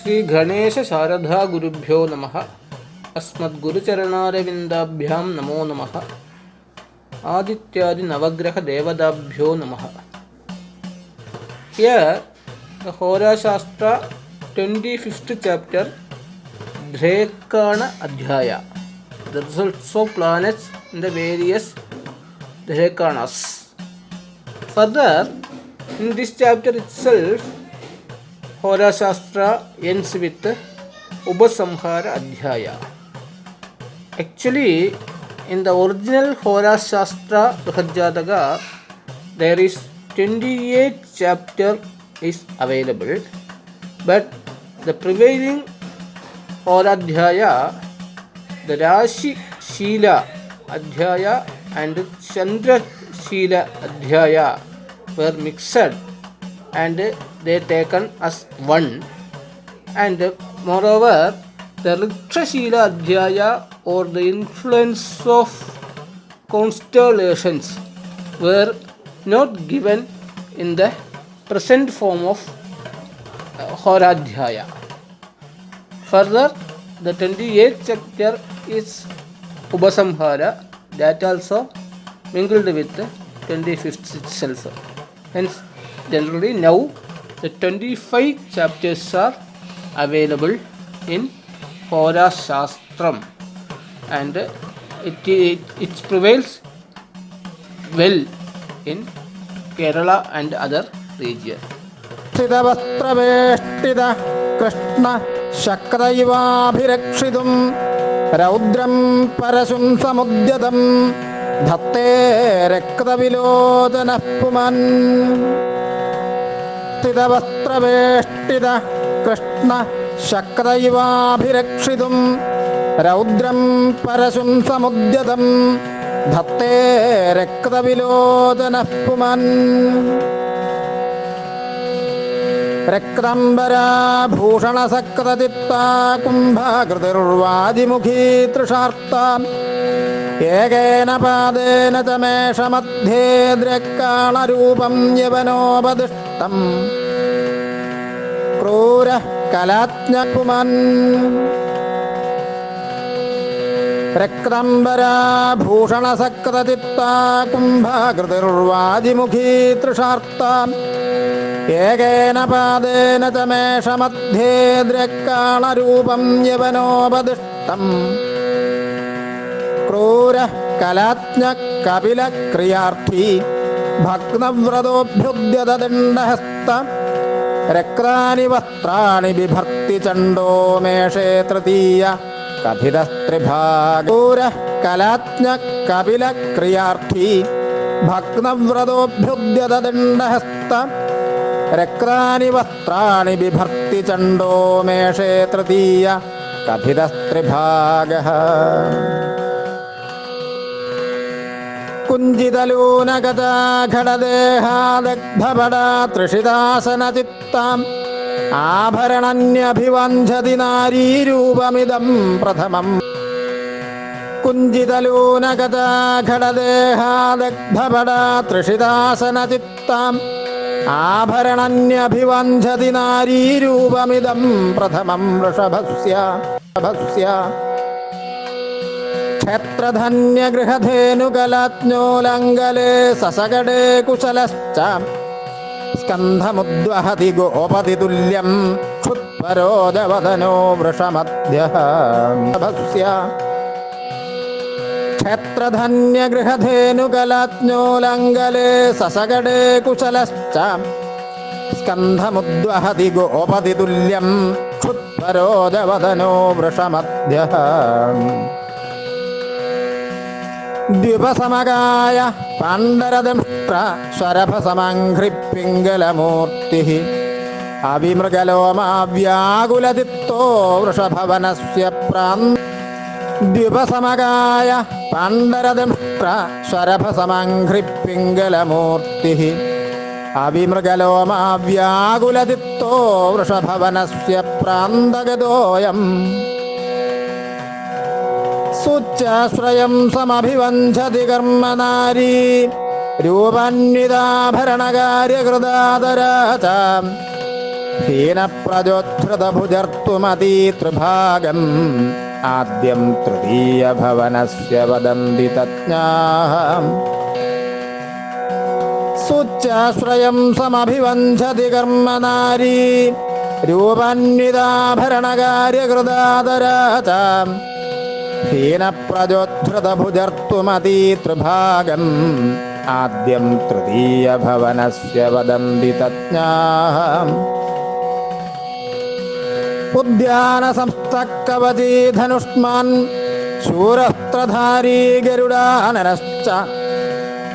श्री गणेश शारदा गुरुभ्यो नमः। अस्मद्गुरुचरणारविन्दाभ्यां नमो नमः। आदित्यादि नवग्रह देवताभ्यो नमः। Here the Hora Shastra 25th chapter Dhrekana Adhyaya, the results of planets in the various Dhrekanas. Further, in this chapter itself, Hora Shastra ends with Upasamhara Adhyaya. Actually, in the original Hora Shastra Brihajataka, there is 28 chapter is available, but the prevailing Hora Adhyaya, the Rashi Shila Adhyaya and Chandra Shila Adhyaya were mixed and they taken as one, and moreover the Riksha Shila Adhyaya or the influence of constellations were not given in the present form of Hora Adhyaya. Further, the 28th chapter is Upasamhara, that also mingled with the 25th itself. Hence, generally now the 25 chapters are available in Hora Shastram, and it prevails well in Kerala and other regions. Siddhavastra Krishna Shakrayivabhirakshidum Raudram Parasum Samudyatam Dhatte Rekdavilodana Puman. Siddhavastra Krishna Shakrayivabhirakshidum Raudram Parasum Samudyatam Dhatte Rekdavilodana Puman. Rekdambara Bhushana Sakraditta Kumbhakritirvadimukhī Trishartha Ekena Padena Tamesha Madhye Drekkana Rupam Yavanopadishtam Krura Kalatnya Puman. Rekdambara Bhushana Sakraditta Kumbhakritirvadimukhī Trishartha Ekena Padena Tamesha Madhye Drekkana Rupam Yavanopadishtam Krura Kalatnya Kapila Kriyarthi Bhaknavradobhyudyata Dandahasta Rekrani Vastrani Vibharti Chando Meshe Tratiya Kathitastribhag Krura Kalatnya Kapila Kriyarthi Bhaknavradobhyudyata Dandahasta Rekrani Vastrani Vibharti Chando Meshe Tratiya Kathitastribhagah. Kunjitaluna Gata Ghadadeha Dagdhabada Trishidasana Chittam Abharananyabhivanchati Nari Rupamidam Prathamam. Kunjitaluna Gata Ghadadeha Dagdhabada Trishidasana Chittam Abharananyabhivanchati Nari Rupamidam Prathamam Vrishabhasya Kshetradhanya Grihadhenu Galatnolangale Sasagade Kushalascha Skandhamudvahati Gopati Tulyam Kshutparodavadano Vrishamadhyaha Bhasya Kshetradhanya Grihadhenu Galatnolangale Sasagade Kushalascha Skandhamudvahati Gopati Tulyam Kshutparodavadano Vrishamadhyaha Dvipasamagaya Pandaradamshtra Swarabhasamanghripingalamurtihi Avimrgaloma Vyaguladitto Vrishabhavanasya Pran. Dvipasamagaya Pandaradamshtra Swarabhasamanghripingalamurtihi Avimrgaloma Vyaguladitto Vrishabhavanasya Prandagadoyam Suchasrayam Samabhivanchati Karmanari Rupannidabharanagārya Krudādarāca ഹീനപ്രജോദ്ധൃതഭുജർത്തുമതീതൃഭാഗം ആദ്യം തൃതീയഭവനസ്യ വദന്തി തജ്ഞാഃ സുച്ചാശ്രയം സമഭിവഞ്ചതി കർമ്മനാരീ രൂപാന്വിതാഭരണകാര്യകൃതാദരാ ച ഹീനപ്രജോദ്ധൃതഭുജർത്തുമതീതൃഭാഗം ആദ്യം തൃതീയഭവനസ്യ വദന്തി തജ്ഞാഃ ഉദ്യാനസംസ്ഥക്കവചീ ധനുഷ്മാൻ ശൂരസ്ത്രധാരീ ഗരുഡാനനശ്ച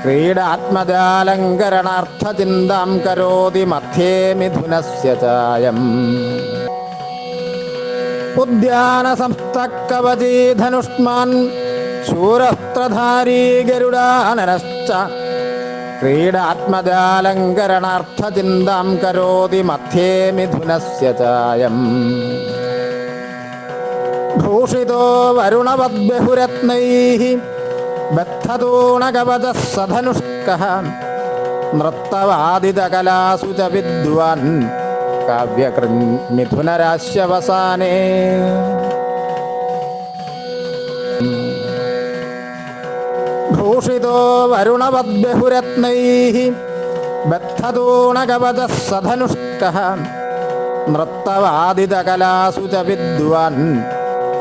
ക്രീഡാത്മജാലങ്കരണാർത്ഥചിന്താം കരോതി മധ്യേ മിഥുനസ്യ ചായം ഉദ്യാനസംസ്ഥക്കവചീ ധനുഷ്മാൻ ശൂരസ്ത്രധാരീ ഗരുഡാനനശ്ച ക്രീഡാത്മജാലങ്കരണാർത്ഥചിന്താം കരോതി മധ്യേ മിഥുനസ്യ ചായം ഭൂഷിതോ വരുണവദ്ബഹുരത്നൈഃ ബദ്ധതൂണകവചഃ സധനുഷ്കഃ നൃത്തവാദിതകലാസു ച വിദ്വാൻ കാവ്യകൃൻ മിഥുനരാശ്യവസാനേ ഭൂഷിതോ വരുണവദ്ബഹുരത്നൈഃ ബദ്ധതൂണകവചഃ സധനുഷ്കഃ നൃത്തവാദിതകലാസു ച വിദ്വാൻ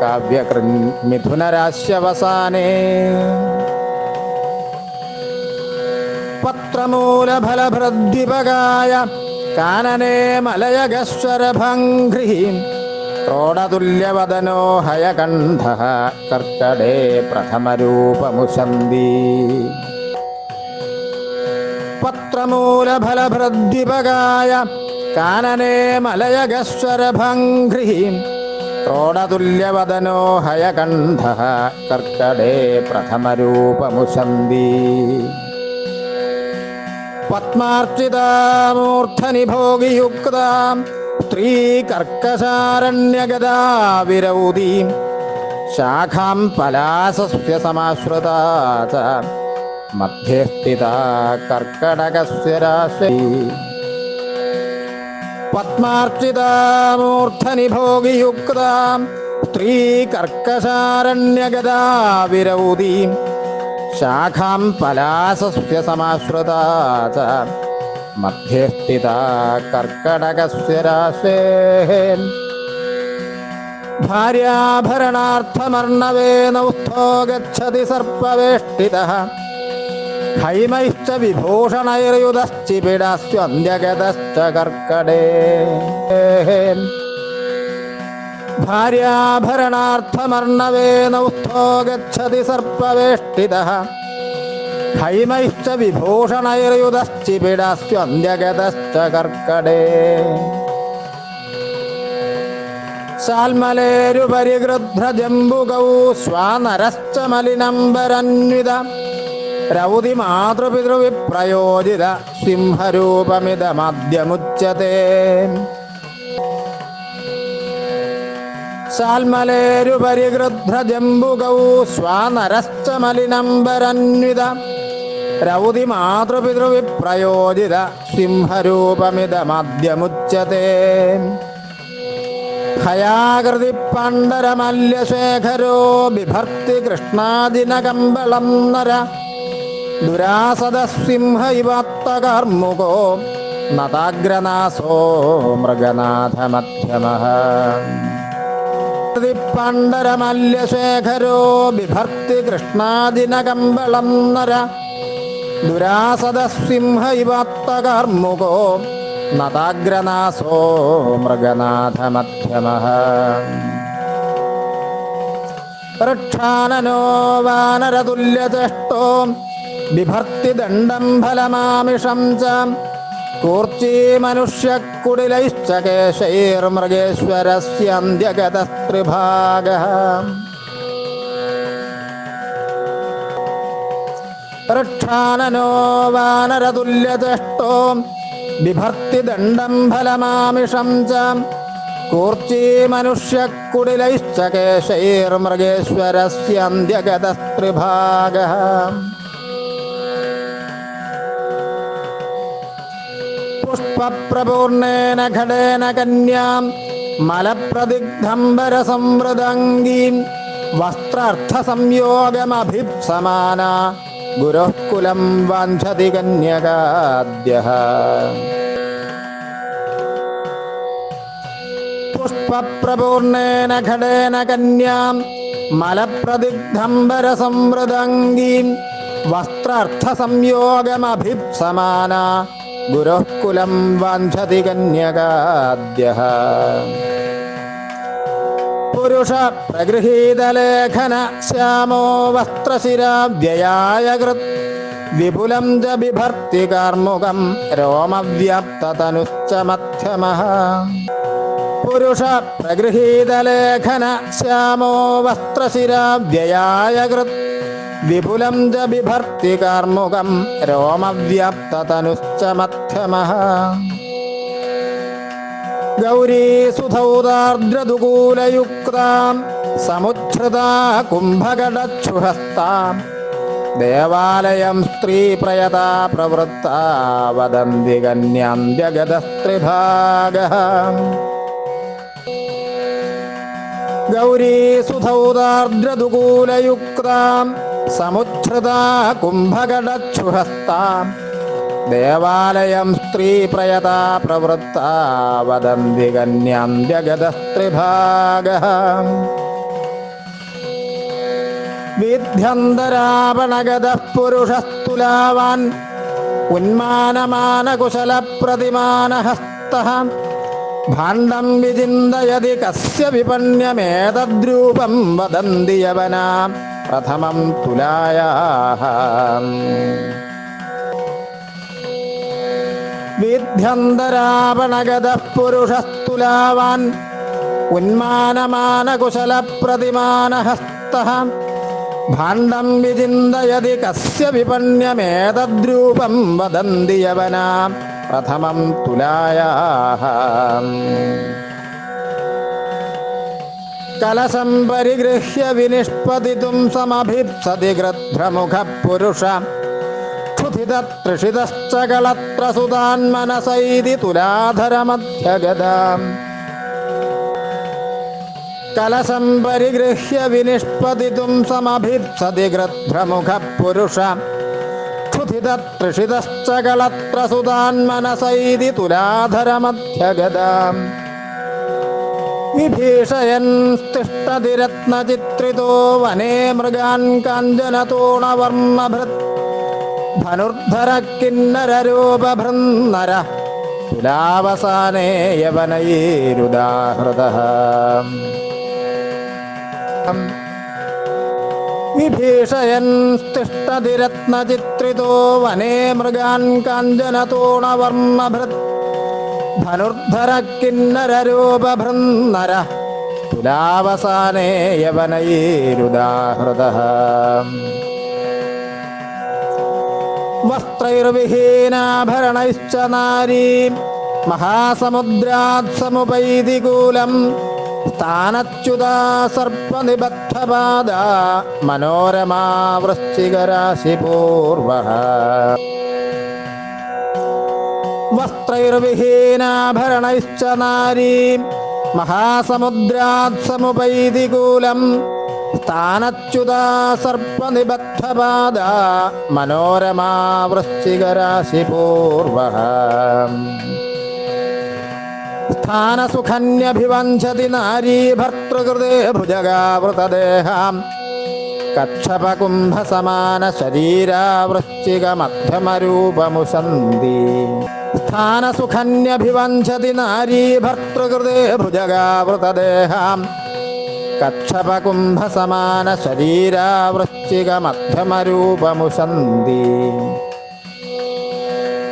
കാവ്യകൃൻ മിഥുനരാശ്യവസാനേ പത്രമൂലഫലഭൃദ്വിപകായ കാനനേ മലയഗശ്വരഭംഘ്രിഃ ക്രോഡതുല്യവദനോ ഹയകണ്ഠഃ കർക്കടേ പ്രഥമരൂപമുശന്തി പത്രമൂലഫലഭൃദ്വിപകായ കാനനേ മലയഗശ്വരഭംഘ്രിഃ ക്രോഡതുല്യവദനോ ഹയകണ്ഠഃ കർക്കടേ പ്രഥമരൂപമുശന്തി പത്മാർച്ചിതാമൂർധനി ഭോഗിയുക്താം സ്ത്രീ കർക്കശാരണ്യഗദാ വിരൗദീം ശാഖാം പലാസസ്യ സമാശ്രിതാ ച മധ്യേ സ്ഥിതാ കർക്കടകസ്യ രാശി പത്മാർച്ചിതാമൂർധനി ഭോഗിയുക്താം സ്ത്രീ കർക്കശാരണ്യഗദാ വിരൗദീം ശാഖാം പലാസസ്യ സമാശ്രിതാ ച മധ്യേ സ്ഥിതാ കർക്കടകസ്യ രാശേഃ ഭാര്യാഭരണാർത്ഥമർണവേനൗസ്ഥോ ഗച്ഛതി സർപ്പവേഷ്ടിതഃ ഹൈമൈശ്ച വിഭൂഷണൈർയുതശ്ചിപിടാസ്യന്ത്യഗതശ്ച കർക്കടേ ഭാര്യാഭരണാർത്ഥമർണവേനൗസ്ഥോ ഗച്ഛതി സർപ്പവേഷ്ടിതഃ ഹൈമൈശ്ച വിഭൂഷണൈർയുതശ്ചിപിടാസ്യന്ത്യഗതശ്ച കർക്കടേ ശാൽമലേരുപരിഗൃധ്രജംബുകൗ ശ്വാനരശ്ച മലിനംബരന്വിത രൗതി മാതൃപിതൃവിപ്രയോജിത സിംഹരൂപമിദമദ്യമുച്യത്തെ ശാൽമലേരുപരിഗൃധ്രജംബുകൗ ശ്വാനരശ്ച മലിനംബരന്വിത രൗതി മാതൃപിതൃവിപ്രയോജിത സിംഹരൂപമിദമദ്യമുച്യത്തെ ഹയാകൃതി പണ്ഡരമല്യശേഖരോ ബിഭർത്തി കൃഷ്ണാദിനകമ്പളം നര ദുരാസദസിംഹ ഇവാത്തകർമുകോ നതാഗ്രനാസോ മൃഗനാഥമധ്യമഃ പണ്ഡരമല്യശേഖരോ ബിഭർത്തി കൃഷ്ണാദിനകമ്പളം നര ദുരാസദസിംഹ ഇവാത്തകർമുകോ നതാഗ്രനാസോ മൃഗനാഥമധ്യമഃ വൃക്ഷാനനോ വാനരതുല്യചേഷ്ടോ ബിഭർത്തി ദണ്ഡം ഫലമാമിഷം ച കൂർച്ചീ മനുഷ്യക്കുടിലൈശ്ച കേശൈർമൃഗേശ്വരസ്യന്ത്യഗതസ്ത്രിഭാഗഃ വൃക്ഷാനനോ വാനരതുല്യചേഷ്ടോ ബിഭർത്തി ദണ്ഡം ഫലമാമിഷം ച കൂർച്ചീ മനുഷ്യക്കുടിലൈശ്ച കേശൈർമൃഗേശ്വരസ്യന്ത്യഗതസ്ത്രിഭാഗഃ പുഷ്പപ്രപൂർണേന ഘടേന കന്യാം മലപ്രദിഗ്ധംബരസംവൃതംഗീം വസ്ത്രാർത്ഥസംയോഗമഭിപ്സമാന ഗുരോഃ കുലം വാഞ്ചതി കന്യകാദ്യഃ. പുഷ്പപ്രപൂർണേന ഘടേന കന്യാം മലപ്രദിഗ്ധംബരസംവൃതംഗീം വസ്ത്രാർത്ഥസംയോഗമഭിപ്സമാന ഗുരോഃ കുലം വാഞ്ചതി കന്യകാദ്യഃ. പുരുഷ പ്രഗൃഹീതലേഖന ശ്യാമോ വസ്ത്രശിരാവ്യയായ കൃത് വിപുലം ച ബിഭർത്തി കാർമുകം രോമവ്യാപ്തതനുശ്ച മധ്യമഃ. പുരുഷ പ്രഗൃഹീതലേഖന ശ്യാമോ വസ്ത്രശിരാവ്യയായ കൃത് വിപുലം ച ബിഭർത്തി കാർമുകം രോമവ്യാപ്തതനുശ്ച മധ്യമഃ. ഗൗരീസുധൗദാർദ്രദുകൂലയുക്താം സമുച്ഛൃതാ കുംഭകടച്ഛുഹസ്താം ദേവാലയം സ്ത്രീപ്രയതാ പ്രവൃത്താ വദന്തി കന്യാം ജഗതസ്ത്രിഭാഗഃ. ഗൗരീസുധൗദാർദ്രദുകൂലയുക്താം സമുച്ഛൃതാ കുംഭകടച്ഛുഹസ്താം ദേവാലയം സ്ത്രീപ്രയതാ പ്രവൃത്താ വദന്തി കന്യാം ജഗതസ്ത്രിഭാഗഃ. വിദ്ധ്യന്തരാപണഗതഃ പുരുഷസ്തുലാവാൻ ഉന്മാനമാനകുശലപ്രതിമാനഹസ്തഃ ഭാണ്ഡം വിചിന്തയതി കസ്യ വിപണ്യമേതദ്രൂപം വദന്തി യവനാ പ്രഥമം തുലായാഃ. വിദ്ധ്യന്തരാപണഗതഃ പുരുഷസ്തുലാവാൻ ഉന്മാനമാനകുശലപ്രതിമാനഹസ്തഃ ഭാണ്ഡം വിചിന്തയതി കസ്യ വിപണ്യമേതദ്രൂപം വദന്തി യവനാ പ്രഥമം തുലായാഃ. കലശം പരിഗൃഹ്യ വിനിഷ്പതിതും സമഭിപ്സതി ഗൃധ്രമുഖഃ പുരുഷഃ ക്ഷുധിതതൃഷിതശ്ച കളത്രസുതാന്മനസൈതി തുലാധരമധ്യഗതാം. കലശം പരിഗൃഹ്യ വിനിഷ്പതിതും സമഭിപ്സതി ഗൃധ്രമുഖഃ പുരുഷഃ ക്ഷുധിതതൃഷിതശ്ച കളത്രസുതാന്മനസൈതി തുലാധരമധ്യഗതാം. വിഭീഷയൻ തിഷ്ഠതിരത്നചിത്രിതോ വനേ മൃഗാൻ കാഞ്ചനതോണവർമ്മഭൃത് ധനുർധര കിന്നരരൂപഭൃന്നര തുലാവസാനേ യവനൈരുദാഹൃതഃ. വിഭീഷയൻ തിഷ്ഠതിരത്നചിത്രിതോ വനേ മൃഗാൻ കാഞ്ചനതോണവർമ്മഭൃത് ധനുർധര കിന്നരരൂപഭൃന്നര തുലാവസാനേ യവനൈരുദാഹൃതഃ. വസ്ത്രൈർവിഹീനാഭരണൈശ്ച നാരീ മഹാസമുദ്രാത് സമുപൈതി കൂലം സ്ഥാനച്യുതാ സർപ്പനിബദ്ധപാദാ മനോരമാ വൃശ്ചികരാശിപൂർവഃ. വസ്ത്രൈർവിഹീനാഭരണൈശ്ച നാരീ മഹാസമുദ്രാത് സമുപൈതി കൂലം സ്ഥാനച്യുതാ സർപ്പനിബദ്ധപാദാ മനോരമാ വൃശ്ചികരാശിപൂർവഃ. സ്ഥാനസുഖന്യഭിവഞ്ചതി നാരീ ഭർതൃകൃതേ ഭുജഗാവൃതദേഹാം കച്ഛപകുംഭസമാന ശരീരാ വൃശ്ചികമധ്യമരൂപമുശന്തി. സ്ഥാനസുഖന്യഭിവഞ്ചതി നാരീ ഭർതൃകൃതേ ഭുജഗാവൃതദേഹാം കച്ഛപകുംഭസമാന ശരീരാ വൃശ്ചികമധ്യമരൂപമുശന്തി.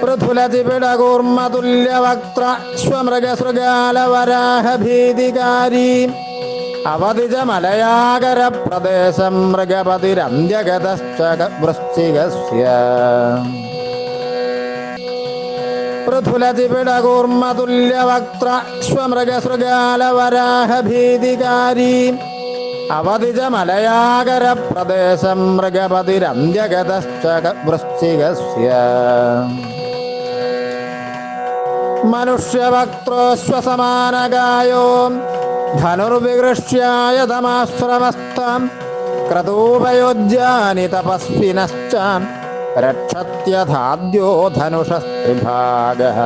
പൃഥുലതിപിടകൂർമ്മതുല്യവക്ത്ര ശ്വമൃഗസൃഗാലവരാഹഭീതികാരീ അവധിജ മലയാകര പ്രദേശം മൃഗപതിരന്ത്യഗതശ്ച വൃശ്ചികസ്യ. പൃഥുലതിപിടകൂർമ്മതുല്യവക്ത്ര ശ്വമൃഗസൃഗാലവരാഹഭീതികാരീ അവധിജ മലയാകര പ്രദേശം മൃഗപതിരന്ത്യഗതശ്ച വൃശ്ചികസ്യ. മനുഷ്യവക്ത്രോശ്വസമാനകായോ ധനുർവികൃഷ്യായതമാശ്രമസ്ഥം ക്രതൂപയോജ്യാനി തപസ്വിനശ്ച രക്ഷത്യഥാദ്യോ ധനുഷസ്ത്രിഭാഗഃ.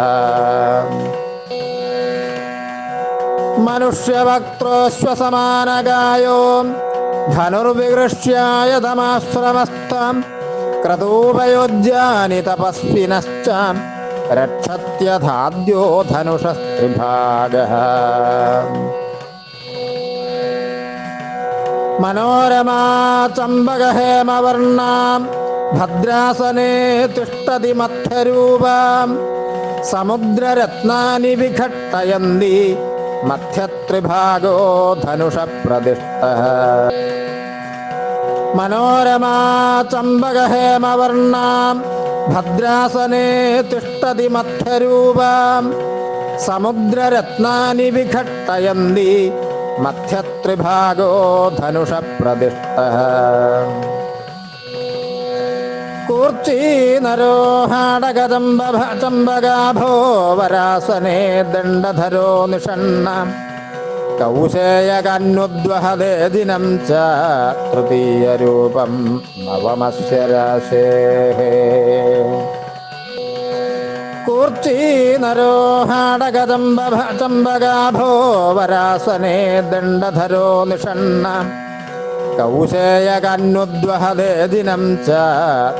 മനുഷ്യവക്ത്രോശ്വസമാനകായോ ധനുർവികൃഷ്യായതമാശ്രമസ്ഥം ക്രതൂപയോജ്യാനി തപസ്വിനശ്ച രക്ഷത്യഥാദ്യോ ധനുഷസ്ത്രിഭാഗഃ. മനോരമാ ചമ്പകഹേമവർണാം ഭദ്രാസനേ തിഷ്ഠതി മധ്യരൂപാം സമുദ്രരത്നാനി വിഘട്ടയന്തി മധ്യത്രിഭാഗോ ധനുഷപ്രദിഷ്ടഃ. മനോരമാ ചമ്പകഹേമവർണാം ഭദ്രാസനേ തിഷ്ഠതി മധ്യരൂപാം സമുദ്രരത്നാനി വിഘട്ടയന്തി മധ്യത്രിഭാഗോ ധനുഷപ്രദിഷ്ടഃ. കൂർച്ചീനരോഹാടകചമ്പകാഭോ വരാസനേ ദണ്ഡധരോ നിഷണ്ണം കൗശേയകന്യുദ്വഹദേ ദിനം ച തൃതീയരൂപം നവമസ്യ രാശേഃ. കൂർച്ചീനരോഹാടകചമ്പകാഭോ വരാസനേ ദണ്ഡധരോ നിഷണ്ണം കൗശേയകന്യുദ്വഹദേ ദിനം ച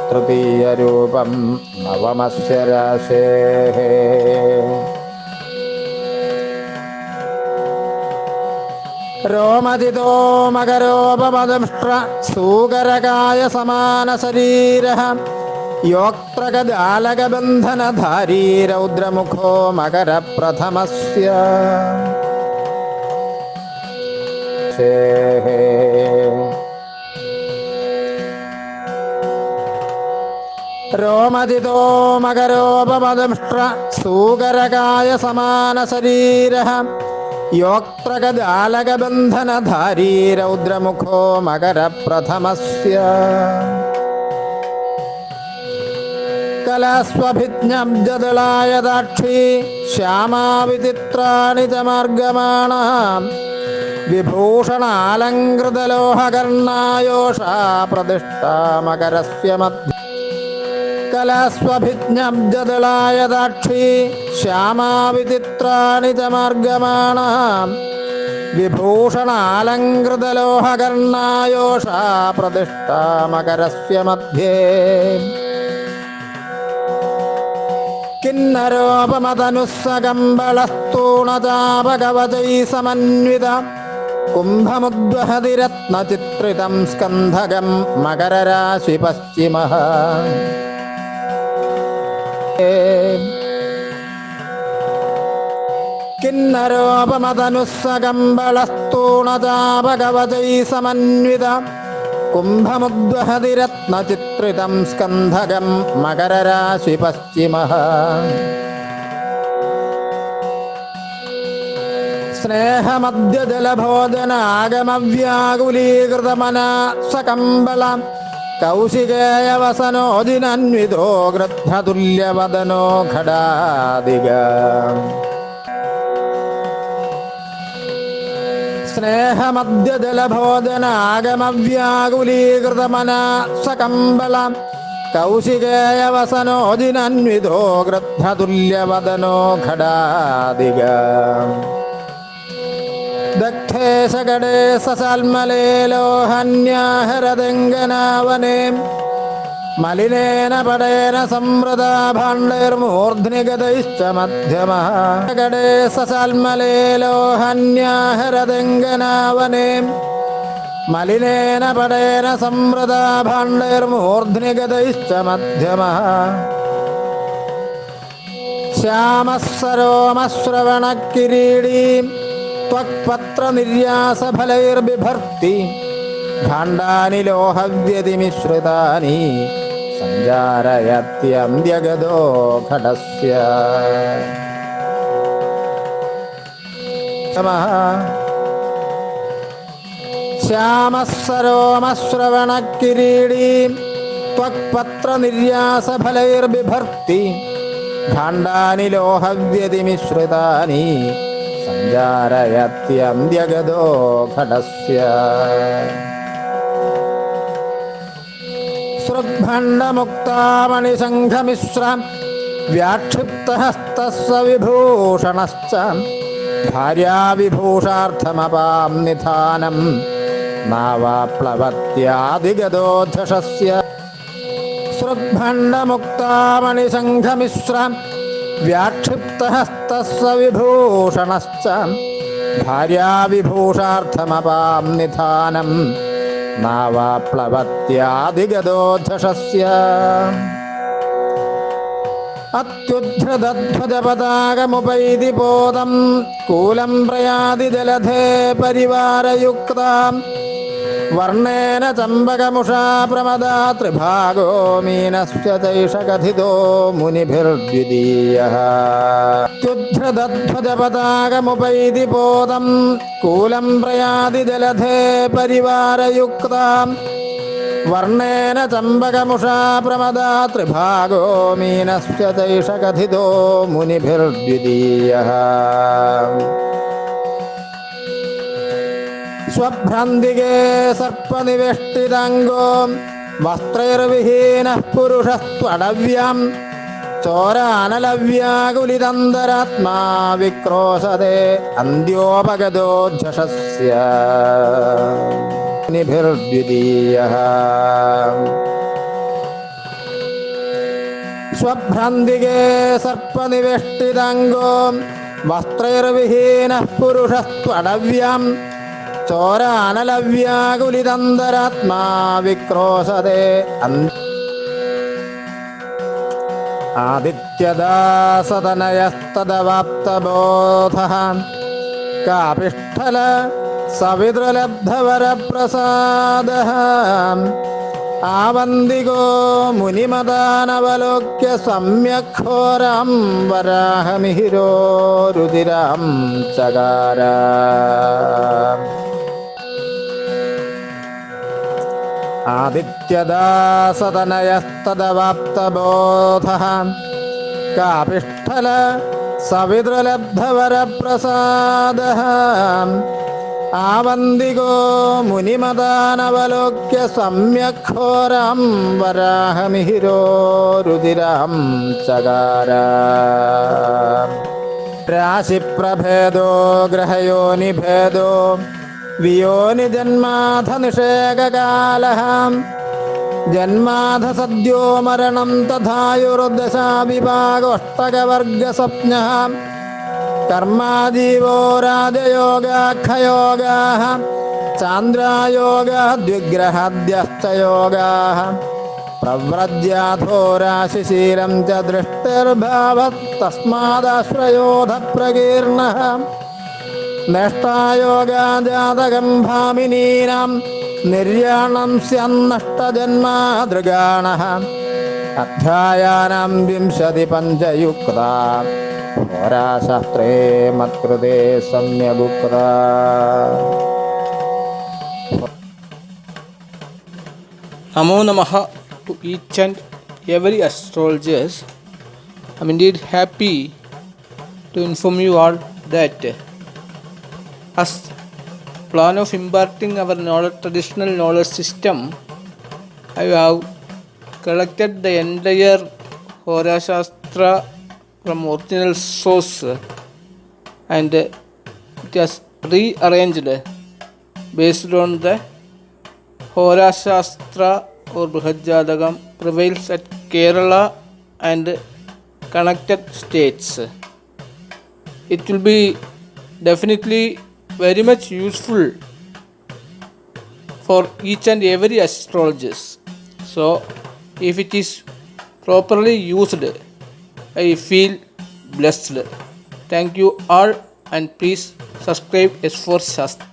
തൃതീയരൂപം നവമസ്യ രാശേഃ. രോമജിതോ മകരോപമദംഷ്ട്ര സൂകരകായ സമാനശരീരഃ യോക്ത്രകജാലകബന്ധനധാരീ രൗദ്രമുഖോ മകരപ്രഥമസ്യ. രോമജിതോ മകരോപമദംഷ്ട്ര സൂകരകായ സമാനശരീരഃ യോക്ത്രകജാലകബന്ധനധാരീ രൗദ്രമുഖോ മകരപ്രഥമസ്യ. കലാസ്വഭിജ്ഞബ്ജദളായതാക്ഷി ശ്യാമാവിചിത്രാണി ച മാർഗമാണാം വിഭൂഷണാലങ്കൃതലോഹകർണായോഷാ പ്രതിഷ്ഠാ മകരസ്യ മധ്യേ. കലാസ്വഭിജ്ഞബ്ജദളായതാക്ഷി ശ്യാമാവിചിത്രാണി ച മാർഗമാണാം വിഭൂഷണാലങ്കൃതലോഹകർണായോഷാ പ്രതിഷ്ഠാ മകരസ്യ മധ്യേ. കിന്നരോപമതനുസ്സകമ്പളസ്തൂണചാപകവചൈ സമന്വിത കുംഭമുദ്വഹതി രത്നചിത്രിതം സ്കന്ധകം മകരരാശി പശ്ചിമഃ. കിന്നരോപമതനുസ്സകമ്പളസ്തൂണചാപകവചൈ സമന്വിത കുംഭമുദ്വഹതി രത്നചിത്രിതം സ്കന്ധകം മകരരാശി പശ്ചിമഃ. സ്നേഹമദ്യജലഭോജനാഗമവ്യാകുലീകൃതമനാ സകമ്പളം കൗശികേയവസനോദിനന്വിതോ ഗൃദ്ധതുല്യവദനോ ഘടാദിഗ. സ്നേഹമദ്യജലഭോജനാഗമവ്യാകുലീകൃതമനാ സകമ്പളം കൗശികേയവസനോദിനന്വിതോ ഗൃദ്ധതുല്യവദനോ ഘടാദിഗ. ദഗ്ധേ ശകടേ സസാൽമലേ ലോഹന്യാഹരദംഗനാവനേ മലിനേന പടേന സംവൃതാ ഭാണ്ഡൈർമൂർധ്നി ഗതൈശ്ച മധ്യമഃ. ശകടേ സസാൽമലേ ലോഹന്യാഹരദംഗനാവനേ മലിനേന പടേന സംവൃതാ ഭാണ്ഡൈർമൂർധ്നി ഗതൈശ്ച മധ്യമഃ. ശ്യാമഃ സരോമശ്രവണകിരീടീ ത്വക്പത്രനിര്യാസഫലൈർബിഭർത്തി ഭാണ്ഡാനി ലോഹവ്യതിമിശ്രിതാനി സഞ്ചാരയത്യന്ത്യഗതോ ഘടസ്യ. ശ്യാമഃ സരോമശ്രവണകിരീടീ ത്വക്പത്രനിര്യാസഫലൈർബിഭർത്തി ഭാണ്ഡാനി ലോഹവ്യതിമിശ്രിതാനി സഞ്ചാരയത്യന്ത്യഗതോ ഘടസ്യ സൃഗ്ഭണ്ഡമുക്താമണിസംഘമിശ്രം വ്യാക്ഷിപ്തഹസ്തസ്സ വിഭൂഷണശ്ച ഭാര്യാവിഭൂഷാർത്ഥമപാം നിധാനം നാവാപ്ലവത്യാദിഗതോധഷസ്യ സൃഗ്ഭണ്ഡമുക്താമണിസംഘമിശ്രം വ്യാക്ഷിപ്തഹസ്തസ്സ വിഭൂഷണശ്ച ഭാര്യാവിഭൂഷാർത്ഥമപാം നിധാനം നാവാപ്ലവത്യാദിഗതോധഷസ്യ അത്യുദ്ധൃതധ്വജപതാകമുപൈതി പോദം കൂലം പ്രയാതി ജലധേ പരിവാരയുക്താം വർണ്ണേന ചമ്പകമുഷാ പ്രമദാ ത്രിഭാഗോ മീനസ്യ ചൈഷകഥിതോ മുനിഭിർദ്വിതീയഃ അത്യുദ്ധൃതധ്വജപതാകമുപൈതി പോദം കൂലം പ്രയാതി ജലധേ പരിവാരയുക്താം വർണ്ണേന ചമ്പകമുഷാ പ്രമദാ ത്രിഭാഗോ മീനസ്യ ചൈഷകഥിതോ മുനിഭിർദ്വിതീയഃ സ്വഭ്രാന്തികേ സർപ്പനിവേഷ്ടിതാംഗോ വസ്ത്രൈർവിഹീനഃ പുരുഷസ്ത്വടവ്യം ചോരാനലവ്യാകുലിതന്തരാത്മാ വിക്രോശതേ അന്ത്യോപഗതോദ്ധഷസ്യ മുനിഭിർദ്വിതീയഃ സ്വഭ്രാന്തികേ സർപ്പനിവേഷ്ടിതാംഗോ വസ്ത്രൈർവിഹീനഃ പുരുഷസ്ത്വടവ്യം ചോരാനലവ്യാകുലിതന്തരാത്മാ വിക്രോശതേ ആദിത്യദാസതനയസ്തദവാപ്തബോധഃ കാപിഷ്ഠല സവിതൃലബ്ധവരപ്രസാദഃ ആവന്തികോ മുനിമതാനവലോക്യ സമ്യക് ഘോരം വരാഹമിഹിരോ രുതിരം ചകാര ആദിത്യദാസതനയസ്തദവാപ്തബോധഃ കാപിഷ്ഠല സവിതൃലബ്ധവരപ്രസാദഃ ആവന്തികോ മുനിമതാനവലോക്യ സമ്യക് ഘോരം വരാഹമിഹിരോ രുതിരം ചകാര രാശിപ്രഭേദോ ഗ്രഹയോനിഭേദോ വിയോനിജന്മാധനിഷേകകാലഃ ജന്മാധ സദ്യോ മരണം തഥായുർദശാ വിഭാഗോഷ്ടകവർഗസ്വപ്നഃ കർമാജീവോ രാജയോഗാഖയോഗാഃ ചാന്ദ്രായോഗാഃ ദ്വിഗ്രഹാദ്യശ്ചയോഗാഃ പ്രവ്രജ്യാധോ രാശിശീലം ച ദൃഷ്ടിർഭാവത് തസ്മാദാശ്രയോധ പ്രകീർണഃ നഷ്ടായോഗാ ജാതകം ഭാമിനീനാം നിർയാണം സ്യന്നഷ്ടജന്മാതൃഗാണഃ അധ്യായാനാം വിംശതി പഞ്ചയുക്താ ഹോരാശാസ്ത്രേ മത്കൃതേ സമ്യഗുക്താ. Namo Namaha to each and every astrologers. I'm indeed happy to inform you all that as plan of imparting our knowledge, traditional knowledge system, I have collected the entire Hora Shastra from original source and it has rearranged based on the Hora Shastra or Brihajadagam prevails at Kerala and connected states. It will be definitely very much useful for each and every astrologist. So if it is properly used, I feel blessed. Thank you all and please subscribe S4 Shastra.